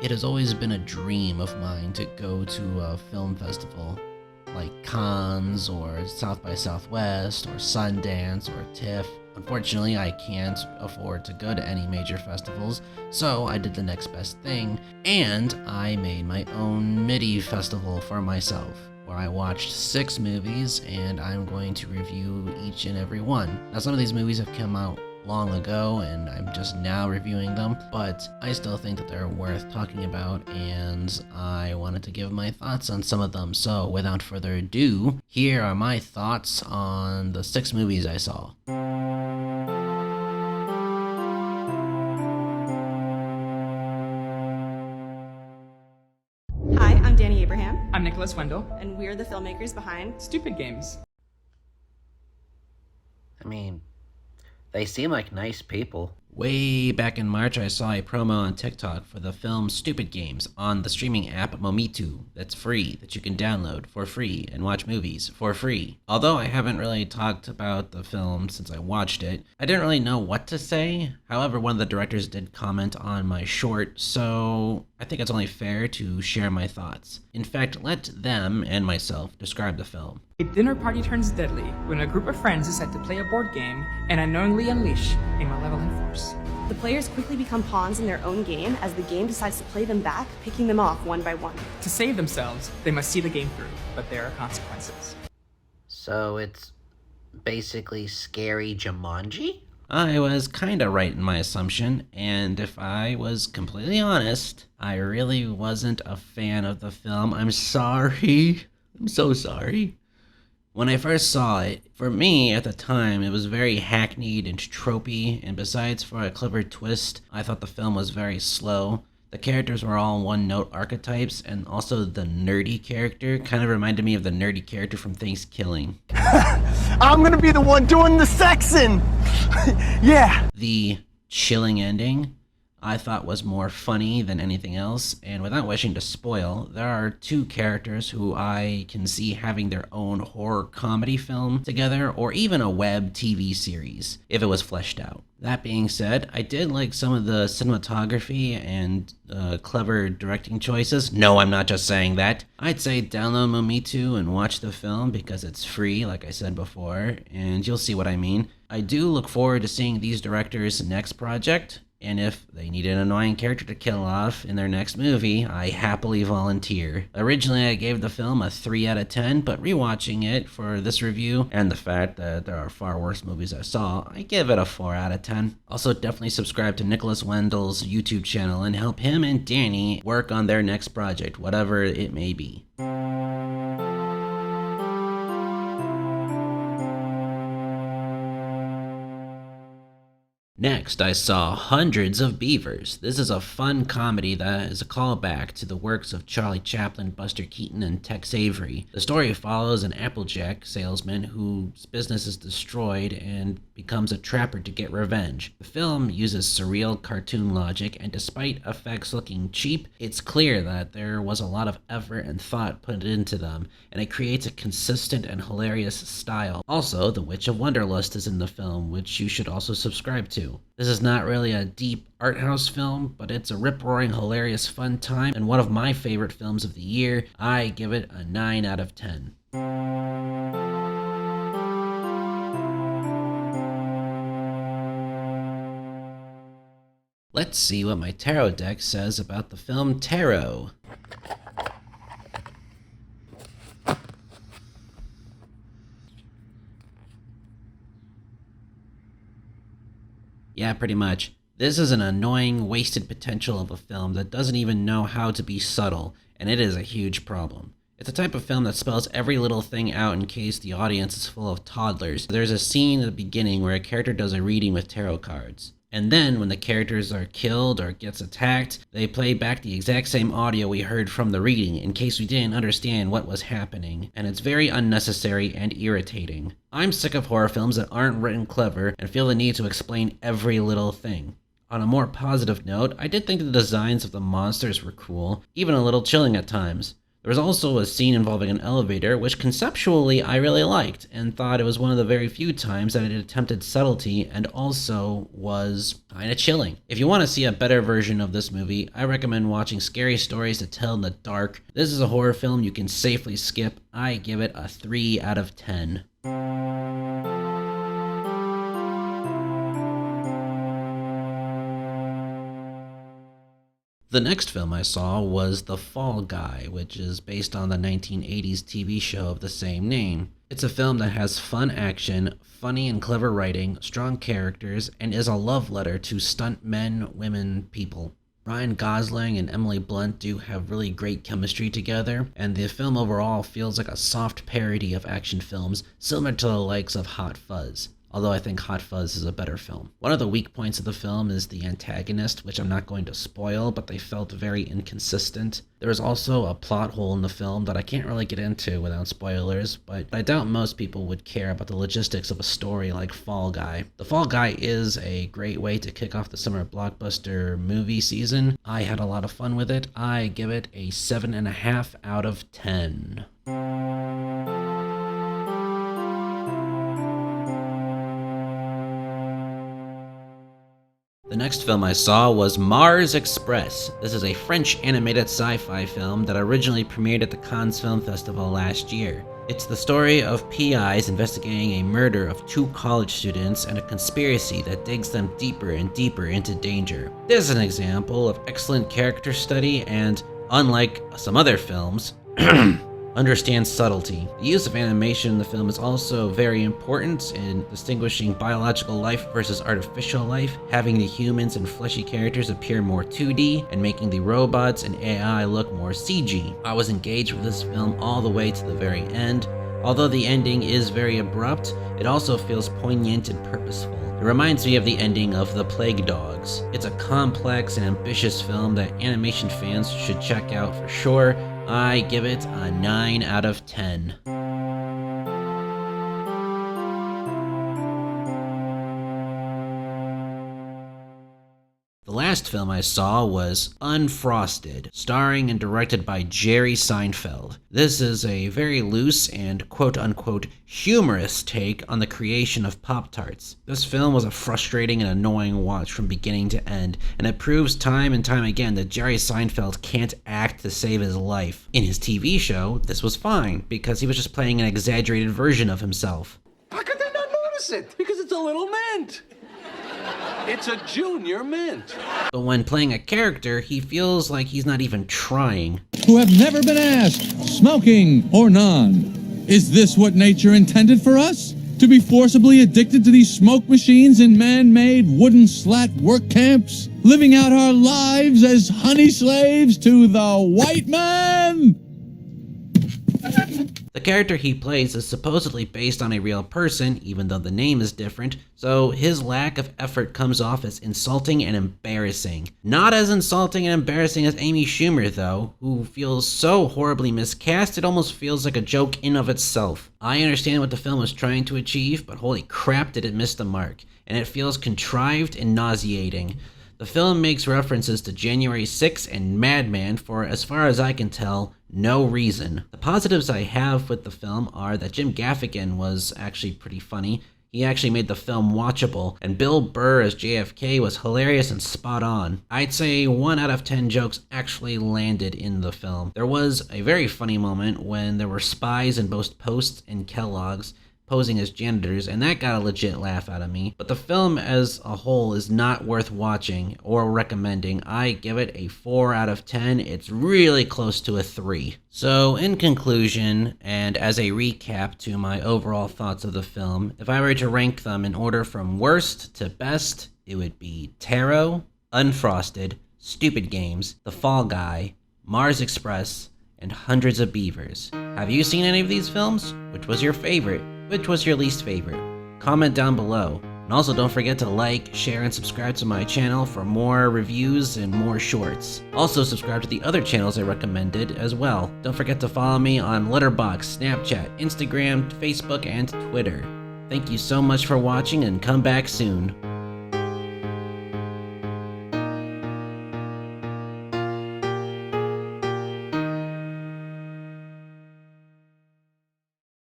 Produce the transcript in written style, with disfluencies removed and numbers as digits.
It has always been a dream of mine to go to a film festival like Cannes or South by Southwest or Sundance or TIFF. Unfortunately, I can't afford to go to any major festivals, so I did the next best thing, and I made my own MIDI festival for myself, where I watched 6 movies, and I'm going to review each and every one. Now, some of these movies have come out long ago, and I'm just now reviewing them, but I still think that they're worth talking about, and I wanted to give my thoughts on some of them. So, without further ado, here are my thoughts on the 6 movies I saw. Hi, I'm Danny Abraham. I'm Nicholas Wendl. And we're the filmmakers behind Stupid Games. I mean, they seem like nice people. Way back in March, I saw a promo on TikTok for the film Stupid Games on the streaming app Momitu that's free, that you can download for free and watch movies for free. Although I haven't really talked about the film since I watched it, I didn't really know what to say. However, one of the directors did comment on my short, so I think it's only fair to share my thoughts. In fact, let them and myself describe the film. A dinner party turns deadly when a group of friends decide to play a board game and unknowingly unleash a malevolent force. the players quickly become pawns in their own game as the game decides to play them back, picking them off one by one. To save themselves, they must see the game through, but there are consequences. So it's basically scary Jumanji? I was kinda right in my assumption, and if I was completely honest, I really wasn't a fan of the film. I'm sorry. I'm so sorry. When I first saw it, for me at the time, it was very hackneyed and tropey, and besides for a clever twist, I thought the film was very slow. The characters were all one-note archetypes, and also the nerdy character kind of reminded me of the nerdy character from Thanksgiving. I'm gonna be the one doing the sexing! Yeah! The chilling ending I thought was more funny than anything else, and without wishing to spoil, there are 2 characters who I can see having their own horror comedy film together, or even a web TV series, if it was fleshed out. That being said, I did like some of the cinematography and clever directing choices. No, I'm not just saying that. I'd say download Momitu and watch the film because it's free, like I said before, and you'll see what I mean. I do look forward to seeing these directors' next project, and if they need an annoying character to kill off in their next movie, I happily volunteer. Originally, I gave the film a 3 out of 10, but rewatching it for this review, and the fact that there are far worse movies I saw, I give it a 4 out of 10. Also, definitely subscribe to Nicholas Wendl's YouTube channel and help him and Danny work on their next project, whatever it may be. Next, I saw Hundreds of Beavers. This is a fun comedy that is a callback to the works of Charlie Chaplin, Buster Keaton, and Tex Avery. The story follows an Applejack salesman whose business is destroyed and becomes a trapper to get revenge. The film uses surreal cartoon logic, and despite effects looking cheap, it's clear that there was a lot of effort and thought put into them, and it creates a consistent and hilarious style. Also, The Witch of Wonderlust is in the film, which you should also subscribe to. This is not really a deep art house film, but it's a rip-roaring, hilarious, fun time, and one of my favorite films of the year. I give it a 9 out of 10. Let's see what my tarot deck says about the film Tarot. Yeah, pretty much. This is an annoying, wasted potential of a film that doesn't even know how to be subtle, and it is a huge problem. It's a type of film that spells every little thing out in case the audience is full of toddlers. There's a scene at the beginning where a character does a reading with tarot cards. And then, when the characters are killed or gets attacked, they play back the exact same audio we heard from the reading in case we didn't understand what was happening. And it's very unnecessary and irritating. I'm sick of horror films that aren't written clever and feel the need to explain every little thing. On a more positive note, I did think the designs of the monsters were cool, even a little chilling at times. There was also a scene involving an elevator, which conceptually I really liked, and thought it was one of the very few times that it attempted subtlety and also was kinda chilling. If you want to see a better version of this movie, I recommend watching Scary Stories to Tell in the Dark. This is a horror film you can safely skip. I give it a 3 out of 10. The next film I saw was The Fall Guy, which is based on the 1980s TV show of the same name. It's a film that has fun action, funny and clever writing, strong characters, and is a love letter to stunt men, women, people. Ryan Gosling and Emily Blunt do have really great chemistry together, and the film overall feels like a soft parody of action films, similar to the likes of Hot Fuzz. Although I think Hot Fuzz is a better film. One of the weak points of the film is the antagonist, which I'm not going to spoil, but they felt very inconsistent. There is also a plot hole in the film that I can't really get into without spoilers, but I doubt most people would care about the logistics of a story like Fall Guy. The Fall Guy is a great way to kick off the summer blockbuster movie season. I had a lot of fun with it. I give it a 7.5 out of 10. The next film I saw was Mars Express. This is a French animated sci-fi film that originally premiered at the Cannes Film Festival last year. It's the story of PIs investigating a murder of 2 college students and a conspiracy that digs them deeper and deeper into danger. This is an example of excellent character study and, unlike some other films, understands subtlety. The use of animation in the film is also very important in distinguishing biological life versus artificial life, having the humans and fleshy characters appear more 2D, and making the robots and AI look more CG. I was engaged with this film all the way to the very end. Although the ending is very abrupt, it also feels poignant and purposeful. It reminds me of the ending of The Plague Dogs. It's a complex and ambitious film that animation fans should check out for sure. I give it a 9 out of 10. The last film I saw was Unfrosted, starring and directed by Jerry Seinfeld. This is a very loose and quote-unquote humorous take on the creation of Pop-Tarts. This film was a frustrating and annoying watch from beginning to end, and it proves time and time again that Jerry Seinfeld can't act to save his life. In his TV show, this was fine, because he was just playing an exaggerated version of himself. How could they not notice it? Because it's a little mint. It's a junior mint. But when playing a character, he feels like he's not even trying. Who have never been asked, smoking or none. Is this what nature intended for us? To be forcibly addicted to these smoke machines in man-made wooden slat work camps? Living out our lives as honey slaves to the white man? The character he plays is supposedly based on a real person, even though the name is different, so his lack of effort comes off as insulting and embarrassing. Not as insulting and embarrassing as Amy Schumer, though, who feels so horribly miscast it almost feels like a joke in of itself. I understand what the film was trying to achieve, but holy crap did it miss the mark, and it feels contrived and nauseating. The film makes references to January 6th and Mad Men for, as far as I can tell, no reason. The positives I have with the film are that Jim Gaffigan was actually pretty funny. He actually made the film watchable, and Bill Burr as JFK was hilarious and spot on. I'd say 1 out of 10 jokes actually landed in the film. There was a very funny moment when there were spies in both Post and Kellogg's posing as janitors, and that got a legit laugh out of me. But the film as a whole is not worth watching or recommending. I give it a 4 out of 10. It's really close to a 3. So in conclusion, and as a recap to my overall thoughts of the film, if I were to rank them in order from worst to best, it would be Taro, Unfrosted, Stupid Games, The Fall Guy, Mars Express, and Hundreds of Beavers. Have you seen any of these films? Which was your favorite? Which was your least favorite? Comment down below. And also don't forget to like, share, and subscribe to my channel for more reviews and more shorts. Also subscribe to the other channels I recommended as well. Don't forget to follow me on Letterboxd, Snapchat, Instagram, Facebook, and Twitter. Thank you so much for watching and come back soon.